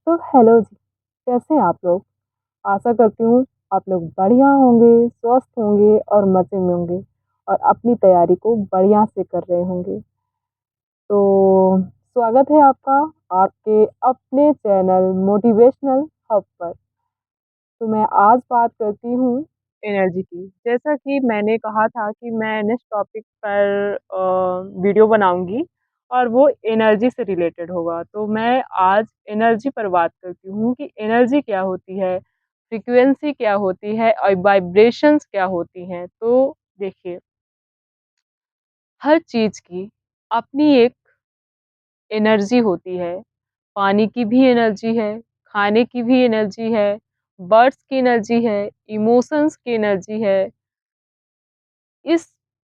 तो हेलो जी, कैसे हैं आप लोग? आशा करती हूँ आप लोग बढ़िया होंगे, स्वस्थ होंगे और मज़े में होंगे और अपनी तैयारी को बढ़िया से कर रहे होंगे। तो स्वागत है आपका आपके अपने चैनल मोटिवेशनल हब पर। तो मैं आज बात करती हूँ एनर्जी की। जैसा कि मैंने कहा था कि मैं नेक्स्ट टॉपिक पर वीडियो बनाऊँगी और वो एनर्जी से रिलेटेड होगा। तो मैं आज एनर्जी पर बात करती हूँ कि एनर्जी क्या होती है, फ्रीक्वेंसी क्या होती है और वाइब्रेशंस क्या होती हैं। तो देखिए, हर चीज़ की अपनी एक एनर्जी होती है। पानी की भी एनर्जी है, खाने की भी एनर्जी है, बर्ड्स की एनर्जी है, इमोशंस की एनर्जी है। इस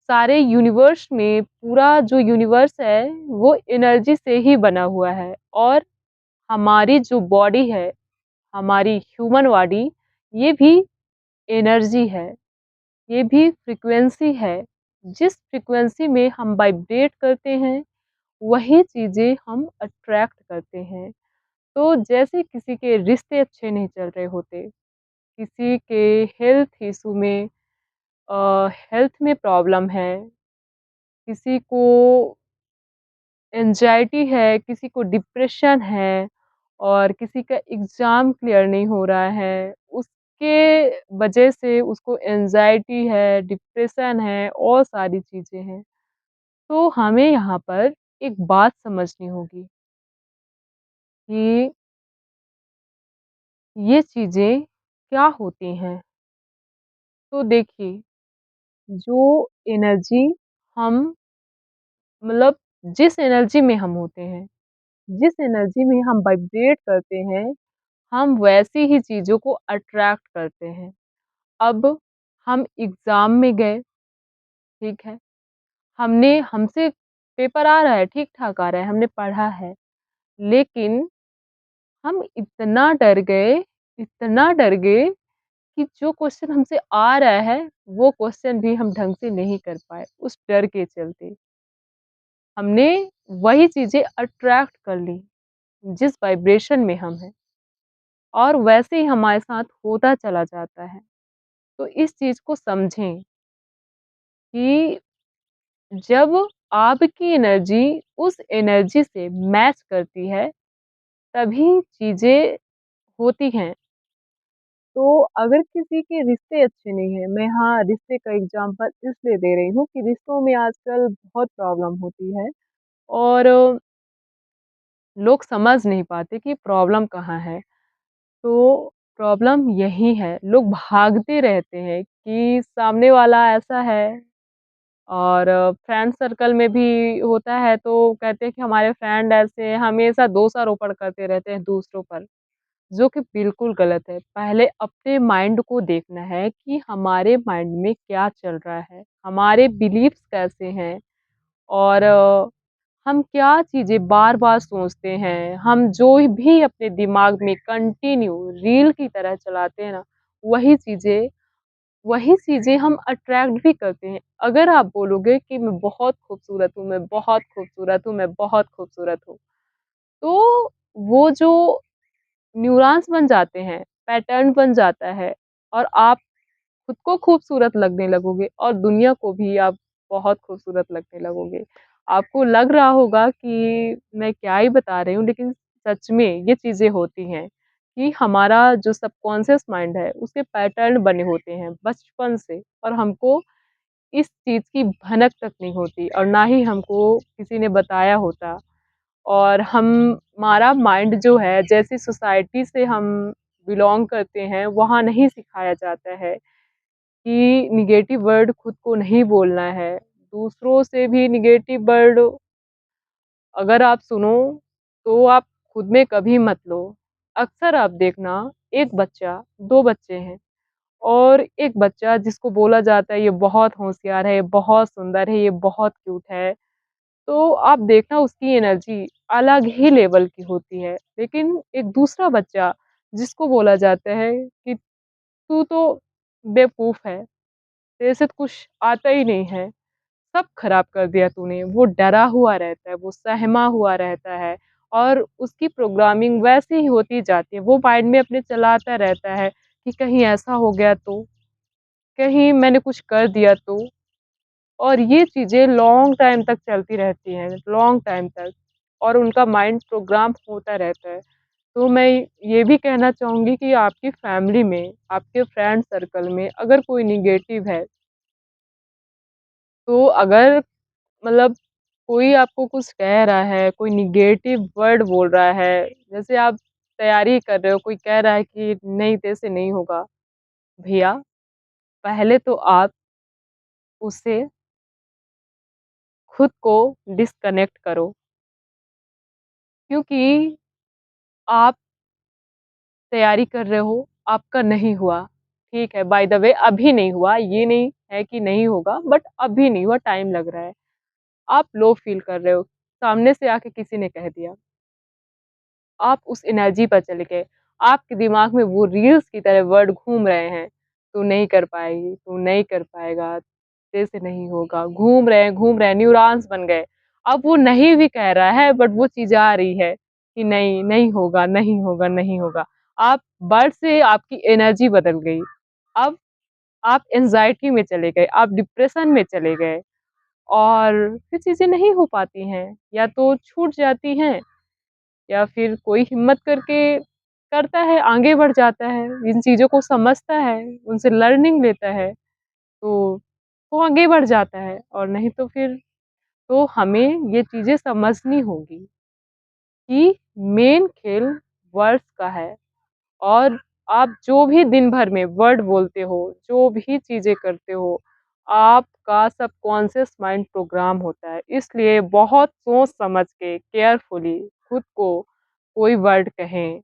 सारे यूनिवर्स में पूरा जो यूनिवर्स है, वो एनर्जी से ही बना हुआ है और हमारी जो बॉडी है, हमारी ह्यूमन बॉडी, ये भी एनर्जी है, ये भी फ्रीक्वेंसी है। जिस फ्रीक्वेंसी में हम वाइब्रेट करते हैं, वही चीज़ें हम अट्रैक्ट करते हैं। तो जैसे किसी के रिश्ते अच्छे नहीं चल रहे होते, किसी के हेल्थ इशू में हेल्थ में प्रॉब्लम है, किसी को एंग्जायटी है, किसी को डिप्रेशन है और किसी का एग्ज़ाम क्लियर नहीं हो रहा है, उसके वजह से उसको एंग्जायटी है, डिप्रेशन है और सारी चीज़ें हैं। तो हमें यहाँ पर एक बात समझनी होगी कि ये चीज़ें क्या होती हैं। तो देखिए, जो एनर्जी हम मतलब जिस एनर्जी में हम होते हैं, जिस एनर्जी में हम वाइब्रेट करते हैं, हम वैसी ही चीज़ों को अट्रैक्ट करते हैं। अब हम एग्ज़ाम में गए, ठीक है? हमसे पेपर आ रहा है, ठीक-ठाक आ रहा है, हमने पढ़ा है, लेकिन हम इतना डर गए कि जो क्वेश्चन हमसे आ रहा है, वो क्वेश्चन भी हम ढंग से नहीं कर पाए, उस डर के चलते। हमने वही चीज़ें अट्रैक्ट कर ली, जिस वाइब्रेशन में हम हैं और वैसे ही हमारे साथ होता चला जाता है। तो इस चीज़ को समझें कि जब आपकी एनर्जी उस एनर्जी से मैच करती है, तभी चीज़ें होती हैं। तो अगर किसी के रिश्ते अच्छे नहीं हैं, मैं हाँ, रिश्ते का एग्ज़ाम्पल इसलिए दे रही हूँ कि रिश्तों में आजकल बहुत प्रॉब्लम होती है और लोग समझ नहीं पाते कि प्रॉब्लम कहाँ है। तो प्रॉब्लम यही है, लोग भागते रहते हैं कि सामने वाला ऐसा है और फ्रेंड सर्कल में भी होता है तो कहते हैं कि हमारे फ्रेंड ऐसे हमेशा दोषारोपण करते रहते हैं दूसरों पर, जो कि बिल्कुल गलत है। पहले अपने माइंड को देखना है कि हमारे माइंड में क्या चल रहा है, हमारे बिलीफ्स कैसे हैं और हम क्या चीज़ें बार-बार सोचते हैं, हम जो भी अपने दिमाग में कंटिन्यू रील की तरह चलाते हैं ना, वही चीज़ें वही चीज़ें हम अट्रैक्ट भी करते हैं। अगर आप बोलोगे कि मैं बहुत खूबसूरत हूँ, मैं बहुत खूबसूरत हूँ, मैं बहुत खूबसूरत हूँ, तो वो जो न्यूरॉन्स बन जाते हैं, पैटर्न बन जाता है और आप खुद को खूबसूरत लगने लगोगे और दुनिया को भी आप बहुत खूबसूरत लगने लगोगे। आपको लग रहा होगा कि मैं क्या ही बता रही हूँ, लेकिन सच में ये चीज़ें होती हैं कि हमारा जो सबकॉन्शियस माइंड है, उसके पैटर्न बने होते हैं बचपन से और हमको इस चीज़ की भनक तक नहीं होती और ना ही हमको किसी ने बताया होता। और हमारा माइंड जो है, जैसी सोसाइटी से हम बिलॉन्ग करते हैं, वहाँ नहीं सिखाया जाता है कि नेगेटिव वर्ड खुद को नहीं बोलना है। दूसरों से भी नेगेटिव वर्ड अगर आप सुनो, तो आप खुद में कभी मत लो। अक्सर आप देखना, एक बच्चा 2 बच्चे हैं और एक बच्चा जिसको बोला जाता है ये बहुत होशियार है, ये बहुत सुंदर है, ये बहुत क्यूट है। तो आप देखना उसकी एनर्जी अलग ही लेवल की होती है। लेकिन एक दूसरा बच्चा जिसको बोला जाता है कि तू तो बेवकूफ़ है, तेरे से तो कुछ आता ही नहीं है, सब खराब कर दिया तूने। वो डरा हुआ रहता है, वो सहमा हुआ रहता है और उसकी प्रोग्रामिंग वैसे ही होती जाती है। वो माइंड में अपने चलाता रहता है कि कहीं ऐसा हो गया तो, कहीं मैंने कुछ कर दिया तो। और ये चीज़ें लॉन्ग टाइम तक चलती रहती हैं, लॉन्ग टाइम तक, और उनका माइंड प्रोग्राम होता रहता है। तो मैं ये भी कहना चाहूँगी कि आपकी फैमिली में, आपके फ्रेंड सर्कल में अगर कोई नेगेटिव है, तो अगर मतलब कोई आपको कुछ कह रहा है, कोई नेगेटिव वर्ड बोल रहा है, जैसे आप तैयारी कर रहे हो, कोई कह रहा है कि नहीं तेरे से नहीं होगा, भैया पहले तो आप उससे खुद को डिस्कनेक्ट करो, क्योंकि आप तैयारी कर रहे हो, आपका नहीं हुआ, ठीक है, बाय द वे अभी नहीं हुआ, ये नहीं है कि नहीं होगा, बट अभी नहीं हुआ, टाइम लग रहा है। आप लो फ़ील कर रहे हो, सामने से आके किसी ने कह दिया, आप उस एनर्जी पर चले गए, आपके दिमाग में वो रील्स की तरह वर्ड घूम रहे हैं, तू नहीं कर पाएगी, तू नहीं कर पाएगा, तेरे से नहीं होगा, घूम रहे हैं, न्यूरॉन्स बन गए। अब वो नहीं भी कह रहा है बट वो चीज़ आ रही है कि नहीं, नहीं होगा, नहीं होगा, नहीं होगा। आप वर्ड से आपकी एनर्जी बदल गई। अब आप एंग्ज़ायटी में चले गए, आप डिप्रेशन में चले गए और फिर चीज़ें नहीं हो पाती हैं, या तो छूट जाती हैं या फिर कोई हिम्मत करके करता है, आगे बढ़ जाता है, इन चीज़ों को समझता है, उनसे लर्निंग लेता है, तो वो आगे बढ़ जाता है, और नहीं तो फिर तो हमें ये चीज़ें समझनी होगी कि मेन खेल वर्ड्स का है। और आप जो भी दिन भर में वर्ड बोलते हो, जो भी चीज़ें करते हो, आपका सबकॉन्शियस माइंड प्रोग्राम होता है। इसलिए बहुत सोच समझ के केयरफुली खुद को कोई वर्ड कहें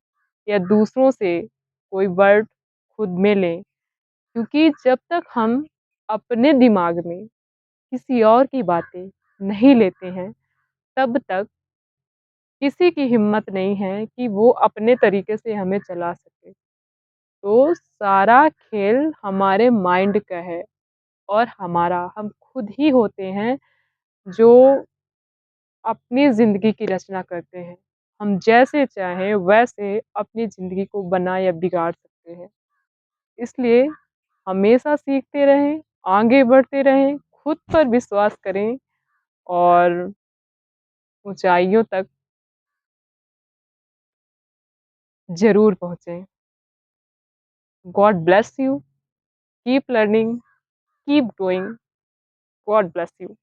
या दूसरों से कोई वर्ड खुद में लें। क्योंकि जब तक हम अपने दिमाग में किसी और की बातें नहीं लेते हैं, तब तक किसी की हिम्मत नहीं है कि वो अपने तरीके से हमें चला सके। तो सारा खेल हमारे माइंड का है, और हमारा हम खुद ही होते हैं जो अपनी ज़िंदगी की रचना करते हैं। हम जैसे चाहें वैसे अपनी ज़िंदगी को बना या बिगाड़ सकते हैं। इसलिए हमेशा सीखते रहें, आगे बढ़ते रहें, खुद पर विश्वास करें और ऊँचाइयों तक ज़रूर पहुँचें। God bless you, keep learning, keep growing, God bless you.